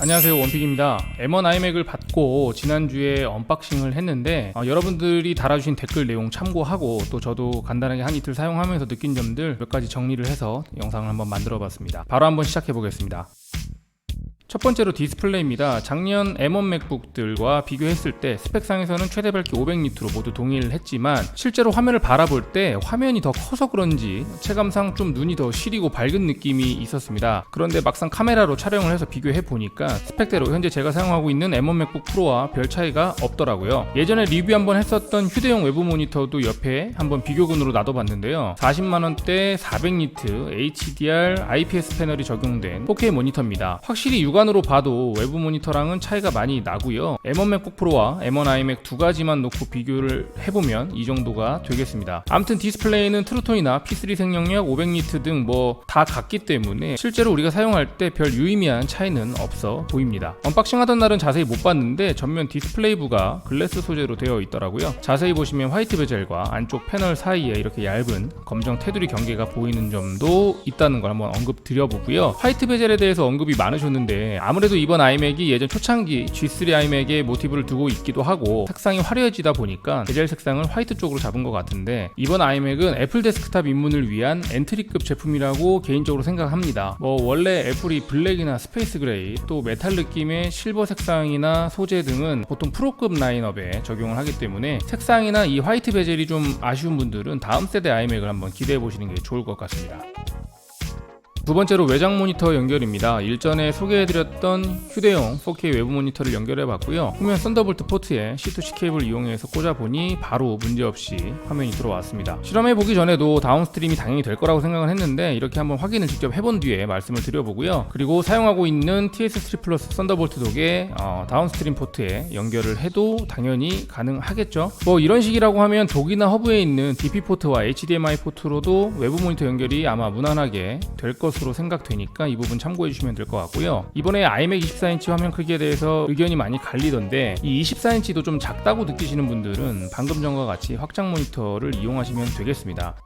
안녕하세요, 원픽입니다. M1 iMac을 받고 지난주에 언박싱을 했는데 여러분들이 달아주신 댓글 내용 참고하고 또 저도 간단하게 한 이틀 사용하면서 느낀 점들 몇 가지 정리를 해서 영상을 한번 만들어 봤습니다. 바로 한번 시작해 보겠습니다. 첫 번째로 디스플레이입니다. 작년 M1 맥북들과 비교했을 때 스펙상에서는 최대 밝기 500니트로 모두 동의를 했지만 실제로 화면을 바라볼 때 화면이 더 커서 그런지 체감상 좀 눈이 더 시리고 밝은 느낌이 있었습니다. 그런데 막상 카메라로 촬영을 해서 비교해 보니까 스펙대로 현재 제가 사용하고 있는 M1 맥북 프로와 별 차이가 없더라고요. 예전에 리뷰 한번 했었던 휴대용 외부 모니터도 옆에 한번 비교군으로 놔둬봤는데요. 40만원대 400니트 HDR IPS 패널이 적용된 4K 모니터입니다. 확실히 육안으로 봐도 외부 모니터랑은 차이가 많이 나고요. M1 맥북 프로와 M1 iMac 두 가지만 놓고 비교를 해보면 이 정도가 되겠습니다. 아무튼 디스플레이는 트루톤이나 P3 생명력 500니트 등 뭐 다 같기 때문에 실제로 우리가 사용할 때 별 유의미한 차이는 없어 보입니다. 언박싱 하던 날은 자세히 못 봤는데 전면 디스플레이부가 글래스 소재로 되어 있더라고요. 자세히 보시면 화이트 베젤과 안쪽 패널 사이에 이렇게 얇은 검정 테두리 경계가 보이는 점도 있다는 걸 한번 언급 드려보고요. 화이트 베젤에 대해서 언급이 많으셨는데 아무래도 이번 아이맥이 예전 초창기 G3 아이맥에 모티브를 두고 있기도 하고 색상이 화려해지다 보니까 베젤 색상을 화이트 쪽으로 잡은 것 같은데 이번 아이맥은 애플 데스크탑 입문을 위한 엔트리급 제품이라고 개인적으로 생각합니다. 원래 애플이 블랙이나 스페이스 그레이 또 메탈 느낌의 실버 색상이나 소재 등은 보통 프로급 라인업에 적용을 하기 때문에 색상이나 이 화이트 베젤이 좀 아쉬운 분들은 다음 세대 아이맥을 한번 기대해 보시는 게 좋을 것 같습니다. 두 번째로 외장 모니터 연결입니다. 일전에 소개해드렸던 휴대용 4K 외부 모니터를 연결해봤고요. 후면 썬더볼트 포트에 C2C 케이블 이용해서 꽂아보니 바로 문제없이 화면이 들어왔습니다. 실험해보기 전에도 다운스트림이 당연히 될 거라고 생각을 했는데 이렇게 한번 확인을 직접 해본 뒤에 말씀을 드려보고요. 그리고 사용하고 있는 TS3 플러스 썬더볼트 독에 다운스트림 포트에 연결을 해도 당연히 가능하겠죠. 이런 식이라고 하면 독이나 허브에 있는 DP 포트와 HDMI 포트로도 외부 모니터 연결이 아마 무난하게 될 것으로 생각되니까 이 부분 참고해 주시면 될 것 같고요. 이번에 iMac 24인치 화면 크기에 대해서 의견이 많이 갈리던데 이 24인치도 좀 작다고 느끼시는 분들은 방금 전과 같이 확장 모니터를 이용하시면 되겠습니다.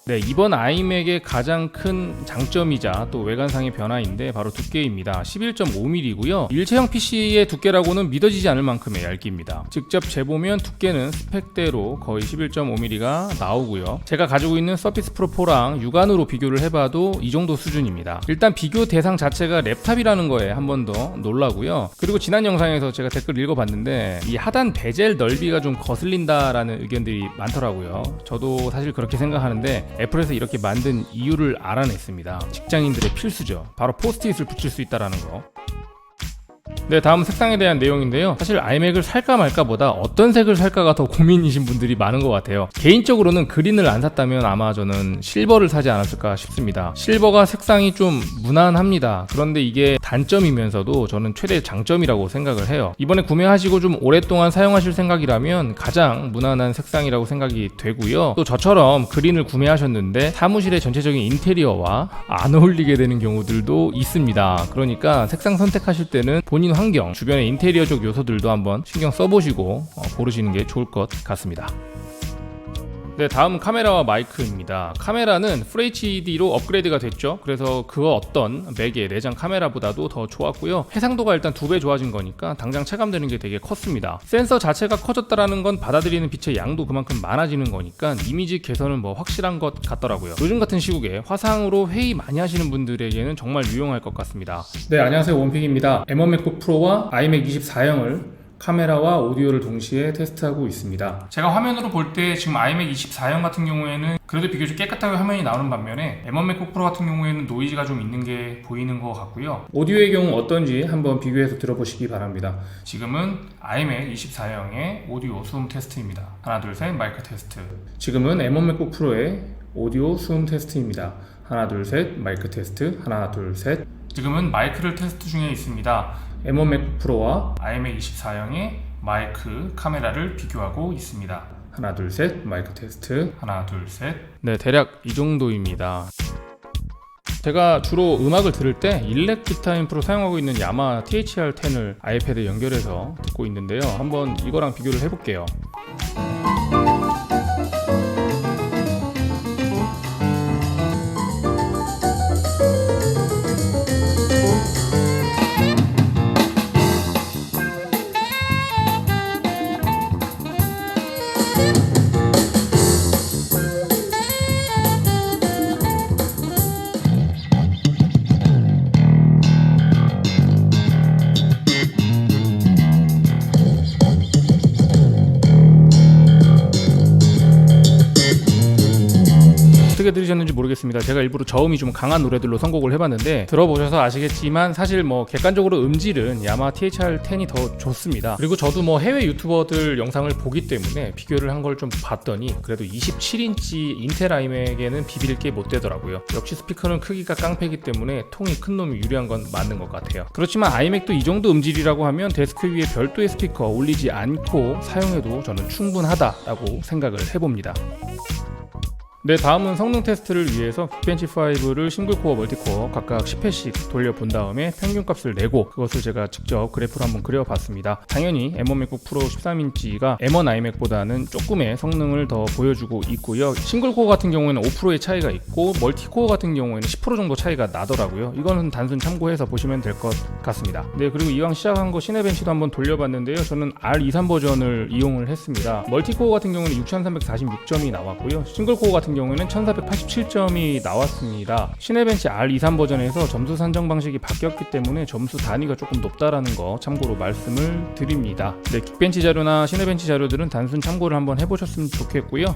네, 이번 아이맥의 가장 큰 장점이자 또 외관상의 변화인데 바로 두께입니다. 11.5mm고요. 일체형 PC의 두께라고는 믿어지지 않을 만큼의 얇기입니다. 직접 재보면 두께는 스펙대로 거의 11.5mm가 나오고요. 제가 가지고 있는 서피스 프로 4랑 육안으로 비교를 해봐도 이 정도 수준입니다. 일단 비교 대상 자체가 랩탑이라는 거에 한 번 더 놀라고요. 그리고 지난 영상에서 제가 댓글 읽어봤는데 이 하단 베젤 넓이가 좀 거슬린다라는 의견들이 많더라고요. 저도 사실 그렇게 생각하는데 애플에서 이렇게 만든 이유를 알아냈습니다. 직장인들의 필수죠. 바로 포스트잇을 붙일 수 있다는 거. 네, 다음 색상에 대한 내용인데요. 사실 아이맥을 살까 말까 보다 어떤 색을 살까가 더 고민이신 분들이 많은 것 같아요. 개인적으로는 그린을 안 샀다면 아마 저는 실버를 사지 않았을까 싶습니다. 실버가 색상이 좀 무난합니다. 그런데 이게 단점이면서도 저는 최대 장점이라고 생각을 해요. 이번에 구매하시고 좀 오랫동안 사용하실 생각이라면 가장 무난한 색상이라고 생각이 되고요. 또 저처럼 그린을 구매하셨는데 사무실의 전체적인 인테리어와 안 어울리게 되는 경우들도 있습니다. 그러니까 색상 선택하실 때는 본인 환경, 주변의 인테리어적 요소들도 한번 신경 써보시고 고르시는 게 좋을 것 같습니다. 네, 다음 카메라와 마이크입니다. 카메라는 FHD로 업그레이드가 됐죠. 그래서 그 어떤 맥의 내장 카메라보다도 더 좋았고요. 해상도가 일단 2배 좋아진 거니까 당장 체감되는 게 되게 컸습니다. 센서 자체가 커졌다라는 건 받아들이는 빛의 양도 그만큼 많아지는 거니까 이미지 개선은 확실한 것 같더라고요. 요즘 같은 시국에 화상으로 회의 많이 하시는 분들에게는 정말 유용할 것 같습니다. 네, 안녕하세요, 원픽입니다. M1 맥북 프로와 iMac 24형을 카메라와 오디오를 동시에 테스트하고 있습니다. 제가 화면으로 볼 때 지금 iMac 24형 같은 경우에는 그래도 비교적 깨끗하게 화면이 나오는 반면에 M1 맥북 프로 같은 경우에는 노이즈가 좀 있는 게 보이는 것 같고요. 오디오의 경우 어떤지 한번 비교해서 들어보시기 바랍니다. 지금은 iMac 24형의 오디오 수음 테스트입니다. 하나 둘 셋 마이크 테스트. 지금은 M1 맥북 프로의 오디오 수음 테스트입니다. 하나 둘 셋 마이크 테스트. 하나 둘 셋. 지금은 마이크를 테스트 중에 있습니다. M1 맥북 프로와 iMac 24형의 마이크 카메라를 비교하고 있습니다. 하나 둘 셋 마이크 테스트. 하나 둘 셋. 네, 대략 이 정도입니다. 제가 주로 음악을 들을 때 일렉 기타 인프로 사용하고 있는 야마 THR10을 아이패드에 연결해서 듣고 있는데요. 한번 이거랑 비교를 해볼게요. 어떻게 들으셨는지 모르겠습니다. 제가 일부러 저음이 좀 강한 노래들로 선곡을 해봤는데 들어보셔서 아시겠지만 사실 뭐 객관적으로 음질은 야마하 THR-10이 더 좋습니다. 그리고 저도 뭐 해외 유튜버들 영상을 보기 때문에 비교를 한 걸 좀 봤더니 그래도 27인치 인텔 아이맥에는 비빌 게 못 되더라고요. 역시 스피커는 크기가 깡패이기 때문에 통이 큰 놈이 유리한 건 맞는 것 같아요. 그렇지만 아이맥도 이 정도 음질이라고 하면 데스크 위에 별도의 스피커 올리지 않고 사용해도 저는 충분하다라고 생각을 해봅니다. 네, 다음은 성능 테스트를 위해서 빅벤치 5를 싱글코어 멀티코어 각각 10회씩 돌려본 다음에 평균값을 내고 그것을 제가 직접 그래프로 한번 그려봤습니다. 당연히 M1 맥북 프로 13인치가 M1 아이맥보다는 조금의 성능을 더 보여주고 있고요. 싱글코어 같은 경우에는 5%의 차이가 있고 멀티코어 같은 경우에는 10% 정도 차이가 나더라고요. 이거는 단순 참고해서 보시면 될 것 같습니다. 네, 그리고 이왕 시작한 거 시네벤치도 한번 돌려봤는데요. 저는 R23 버전을 이용을 했습니다. 멀티코어 같은 경우는 6346점이 나왔고요. 싱글코어 같은 경우에는 1487점이 나왔습니다. 시네벤치 R23 버전에서 점수 산정 방식이 바뀌었기 때문에 점수 단위가 조금 높다라는 거 참고로 말씀을 드립니다. 네, 긱벤치 자료나 시네벤치 자료들은 단순 참고를 한번 해보셨으면 좋겠고요.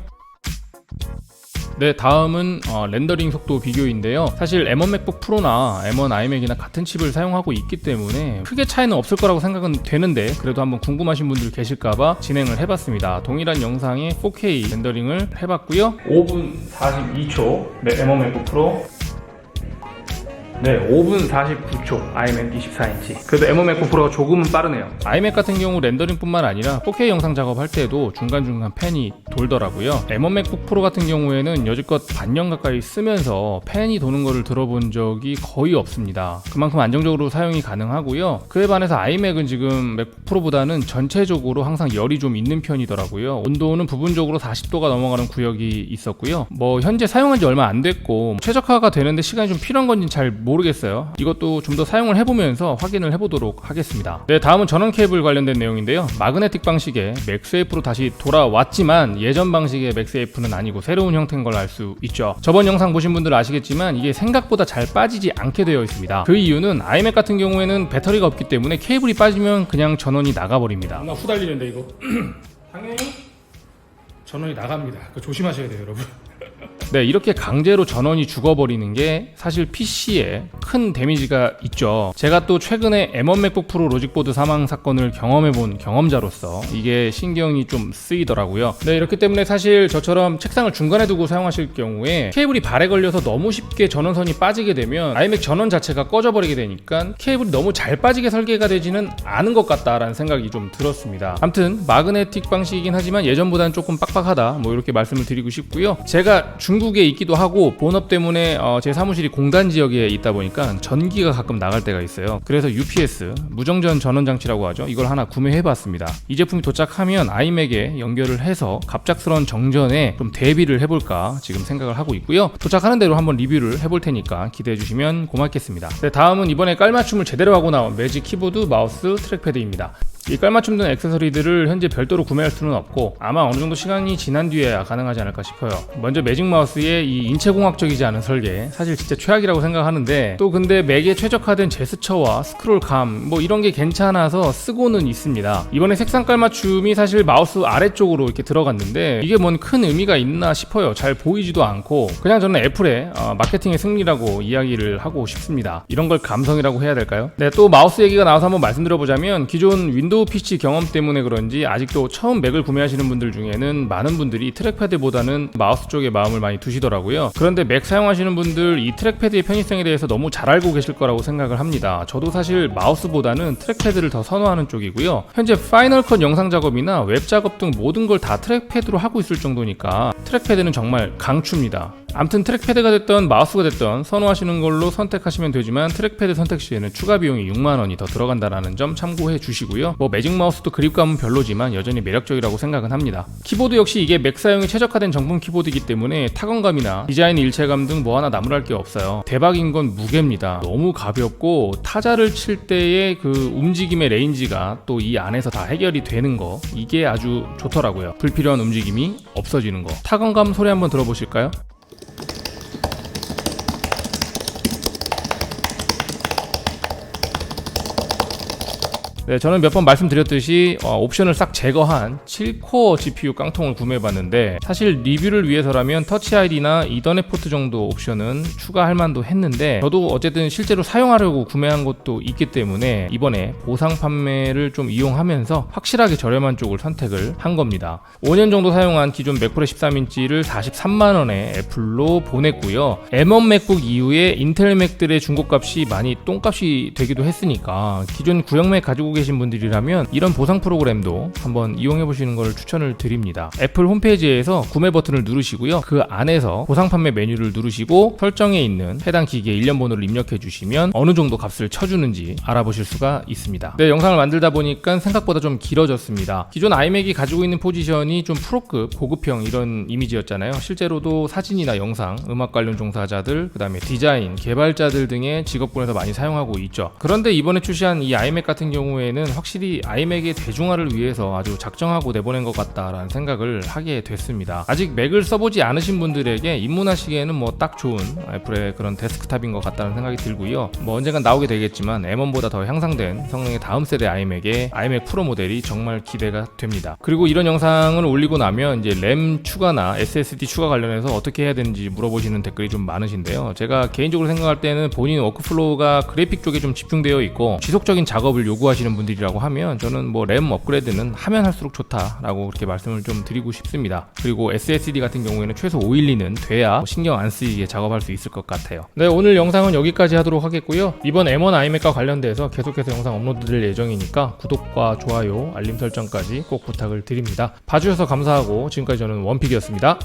네, 다음은 렌더링 속도 비교인데요. 사실 M1 맥북 프로나 M1 아이맥이나 같은 칩을 사용하고 있기 때문에 크게 차이는 없을 거라고 생각은 되는데 그래도 한번 궁금하신 분들 계실까봐 진행을 해봤습니다. 동일한 영상에 4K 렌더링을 해봤고요. 5분 42초 네, M1 맥북 프로 네, 5분 49초 아이맥 24인치. 그래도 M1 맥북 프로가 조금은 빠르네요. 아이맥 같은 경우 렌더링뿐만 아니라 4K 영상 작업할 때도 중간중간 팬이 돌더라고요. M1 맥북 프로 같은 경우에는 여지껏 반년 가까이 쓰면서 팬이 도는 거를 들어본 적이 거의 없습니다. 그만큼 안정적으로 사용이 가능하고요. 그에 반해서 아이맥은 지금 맥북 프로보다는 전체적으로 항상 열이 좀 있는 편이더라고요. 온도는 부분적으로 40도가 넘어가는 구역이 있었고요. 뭐 현재 사용한 지 얼마 안 됐고 최적화가 되는데 시간이 좀 필요한 건지 잘 모르겠어요. 이것도 좀 더 사용을 해보면서 확인을 해보도록 하겠습니다. 네, 다음은 전원 케이블 관련된 내용인데요. 마그네틱 방식의 맥스에이프로 다시 돌아왔지만 예전 방식의 맥스에이프는 아니고 새로운 형태인 걸 알 수 있죠. 저번 영상 보신 분들 아시겠지만 이게 생각보다 잘 빠지지 않게 되어 있습니다. 그 이유는 아이맥 같은 경우에는 배터리가 없기 때문에 케이블이 빠지면 그냥 전원이 나가버립니다. 나 후달리는데 이거 당연히 전원이 나갑니다. 그거 조심하셔야 돼요, 여러분. 네, 이렇게 강제로 전원이 죽어버리는 게 사실 PC에 큰 데미지가 있죠. 제가 또 최근에 M1 맥북 프로 로직보드 사망 사건을 경험해본 경험자로서 이게 신경이 좀 쓰이더라고요. 네, 이렇기 때문에 사실 저처럼 책상을 중간에 두고 사용하실 경우에 케이블이 발에 걸려서 너무 쉽게 전원선이 빠지게 되면 아이맥 전원 자체가 꺼져버리게 되니까 케이블이 너무 잘 빠지게 설계가 되지는 않은 것 같다라는 생각이 좀 들었습니다. 아무튼 마그네틱 방식이긴 하지만 예전보다는 조금 빡빡하다 뭐 이렇게 말씀을 드리고 싶고요. 제가 중국에 있기도 하고 본업 때문에 제 사무실이 공단 지역에 있다 보니까 전기가 가끔 나갈 때가 있어요. 그래서 UPS 무정전 전원 장치라고 하죠. 이걸 하나 구매해봤습니다. 이 제품이 도착하면 아이맥에 연결을 해서 갑작스러운 정전에 좀 대비를 해볼까 지금 생각을 하고 있고요. 도착하는 대로 한번 리뷰를 해볼 테니까 기대해주시면 고맙겠습니다. 네, 다음은 이번에 깔맞춤을 제대로 하고 나온 매직 키보드, 마우스, 트랙패드입니다. 이 깔맞춤 등 액세서리들을 현재 별도로 구매할 수는 없고 아마 어느 정도 시간이 지난 뒤에야 가능하지 않을까 싶어요. 먼저 매직 마우스의 이 인체공학적이지 않은 설계 사실 진짜 최악이라고 생각하는데 또 근데 맥에 최적화된 제스처와 스크롤감 뭐 이런 게 괜찮아서 쓰고는 있습니다. 이번에 색상 깔맞춤이 사실 마우스 아래쪽으로 이렇게 들어갔는데 이게 뭔 큰 의미가 있나 싶어요. 잘 보이지도 않고 그냥 저는 애플의 마케팅의 승리라고 이야기를 하고 싶습니다. 이런 걸 감성이라고 해야 될까요? 네, 또 마우스 얘기가 나와서 한번 말씀드려보자면 기존 윈도우 PC 경험 때문에 그런지 아직도 처음 맥을 구매하시는 분들 중에는 많은 분들이 트랙패드보다는 마우스 쪽에 마음을 많이 두시더라고요. 그런데 맥 사용하시는 분들 이 트랙패드의 편의성에 대해서 너무 잘 알고 계실 거라고 생각을 합니다. 저도 사실 마우스보다는 트랙패드를 더 선호하는 쪽이고요. 현재 파이널 컷 영상 작업이나 웹 작업 등 모든 걸 다 트랙패드로 하고 있을 정도니까 트랙패드는 정말 강추입니다. 아무튼 트랙패드가 됐던 마우스가 됐던 선호하시는 걸로 선택하시면 되지만 트랙패드 선택 시에는 추가 비용이 6만원이 더 들어간다는 점 참고해 주시고요. 뭐 매직 마우스도 그립감은 별로지만 여전히 매력적이라고 생각은 합니다. 키보드 역시 이게 맥 사용에 최적화된 정품 키보드이기 때문에 타건감이나 디자인 일체감 등 뭐 하나 나무랄 게 없어요. 대박인 건 무게입니다. 너무 가볍고 타자를 칠 때의 그 움직임의 레인지가 또 이 안에서 다 해결이 되는 거 이게 아주 좋더라고요. 불필요한 움직임이 없어지는 거. 타건감 소리 한번 들어보실까요? 네, 저는 몇 번 말씀드렸듯이 옵션을 싹 제거한 7코어 GPU 깡통을 구매해봤는데 사실 리뷰를 위해서라면 터치 ID나 이더넷 포트 정도 옵션은 추가할 만도 했는데 저도 어쨌든 실제로 사용하려고 구매한 것도 있기 때문에 이번에 보상 판매를 좀 이용하면서 확실하게 저렴한 쪽을 선택을 한 겁니다. 5년 정도 사용한 기존 맥프로 13인치를 43만원에 애플로 보냈고요. M1 맥북 이후에 인텔 맥들의 중고값이 많이 똥값이 되기도 했으니까 기존 구형 맥 가지고 계신 분들이라면 이런 보상 프로그램도 한번 이용해 보시는 걸 추천을 드립니다. 애플 홈페이지에서 구매 버튼을 누르시고요. 그 안에서 보상 판매 메뉴를 누르시고 설정에 있는 해당 기기의 일련 번호를 입력해 주시면 어느 정도 값을 쳐주는지 알아보실 수가 있습니다. 네, 영상을 만들다 보니까 생각보다 좀 길어졌습니다. 기존 아이맥이 가지고 있는 포지션이 좀 프로급, 고급형 이런 이미지였잖아요. 실제로도 사진이나 영상, 음악 관련 종사자들, 그 다음에 디자인, 개발자들 등의 직업군에서 많이 사용하고 있죠. 그런데 이번에 출시한 이 아이맥 같은 경우에는 확실히 아이맥의 대중화를 위해서 아주 작정하고 내보낸 것 같다라는 생각을 하게 됐습니다. 아직 맥을 써보지 않으신 분들에게 입문하시기에는 뭐 딱 좋은 애플의 그런 데스크탑인 것 같다는 생각이 들고요. 뭐 언젠간 나오게 되겠지만 M1보다 더 향상된 성능의 다음 세대 아이맥의 아이맥 프로 모델이 정말 기대가 됩니다. 그리고 이런 영상을 올리고 나면 이제 램 추가나 SSD 추가 관련해서 어떻게 해야 되는지 물어보시는 댓글이 좀 많으신데요. 제가 개인적으로 생각할 때는 본인 워크플로우가 그래픽 쪽에 좀 집중되어 있고 지속적인 작업을 요구하시는 분들이라고 하면 저는 뭐 램 업그레이드는 하면 할수록 좋다라고 그렇게 말씀을 좀 드리고 싶습니다. 그리고 SSD 같은 경우에는 최소 512는 돼야 신경 안 쓰이게 작업할 수 있을 것 같아요. 네, 오늘 영상은 여기까지 하도록 하겠고요. 이번 M1 아이맥과 관련돼서 계속해서 영상 업로드될 예정이니까 구독과 좋아요, 알림 설정까지 꼭 부탁을 드립니다. 봐주셔서 감사하고 지금까지 저는 원픽이었습니다.